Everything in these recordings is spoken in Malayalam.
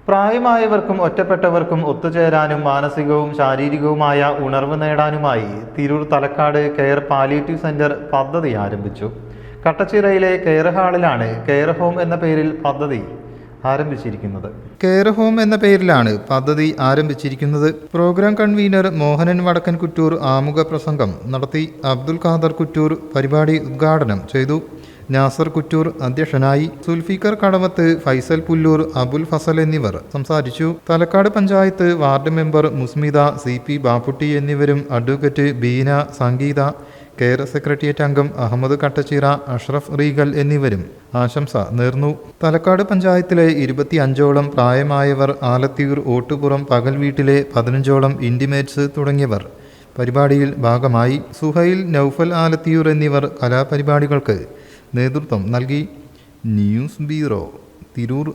പ്രായമായവർക്കും ഒറ്റപ്പെട്ടവർക്കും ഒത്തുചേരാനും മാനസികവും ശാരീരികവുമായ ഉണർവ് നേടാനുമായി Tirur Thalakkad care palliative centre പദ്ധതി ആരംഭിച്ചു. കട്ടച്ചിറയിലെ കെയർ ഹാളിലാണ് കെയർ ഹോം എന്ന പേരിൽ പദ്ധതി ആരംഭിച്ചിരിക്കുന്നത്. കെയർ ഹോം എന്ന പേരിലാണ് പദ്ധതി ആരംഭിച്ചിരിക്കുന്നത്. പ്രോഗ്രാം കൺവീനർ മോഹനൻ വടക്കൻ കുറ്റൂർ ആമുഖ പ്രസംഗം നടത്തി. അബ്ദുൽ ഖാദർ കുറ്റൂർ പരിപാടി ഉദ്ഘാടനം ചെയ്തു. നാസർ കുറ്റൂർ അധ്യക്ഷനായി. സുൽഫിക്കർ കടവത്ത്, ഫൈസൽ പുല്ലൂർ, അബുൽ ഫസൽ എന്നിവർ സംസാരിച്ചു. Thalakkad panchayat ward member Musmitha, CP Bapputty എന്നിവരും advocate Beena, Sangeetha, care secretariat അംഗം അഹമ്മദ് കട്ടച്ചിറ, അഷ്റഫ് റീഗൽ എന്നിവരും ആശംസ നേർന്നു. തലക്കാട് പഞ്ചായത്തിലെ 25ഓളം പ്രായമായവർ, ആലത്തിയൂർ, ഓട്ടുപുറം, പകൽ വീട്ടിലെ 15ഓളം ഇൻറ്റിമേറ്റ്സ് തുടങ്ങിയവർ പരിപാടിയിൽ ഭാഗമായി. സുഹൈൽ, നൗഫൽ ആലത്തിയൂർ എന്നിവർ കലാപരിപാടികൾക്ക് നേതൃത്വം നൽകി. News bureau, Tirur.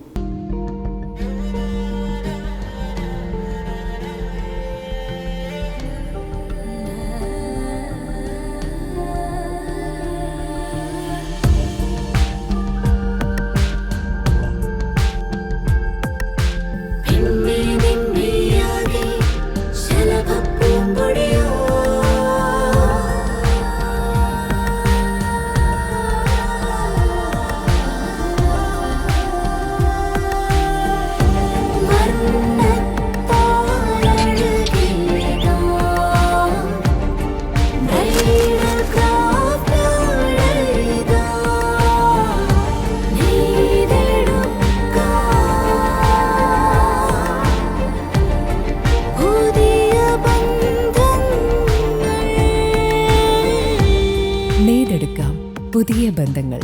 നേടെടുക്കാം പുതിയ ബന്ധങ്ങൾ.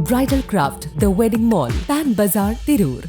Bridal craft, the wedding mall, Pan Bazar, Tirur.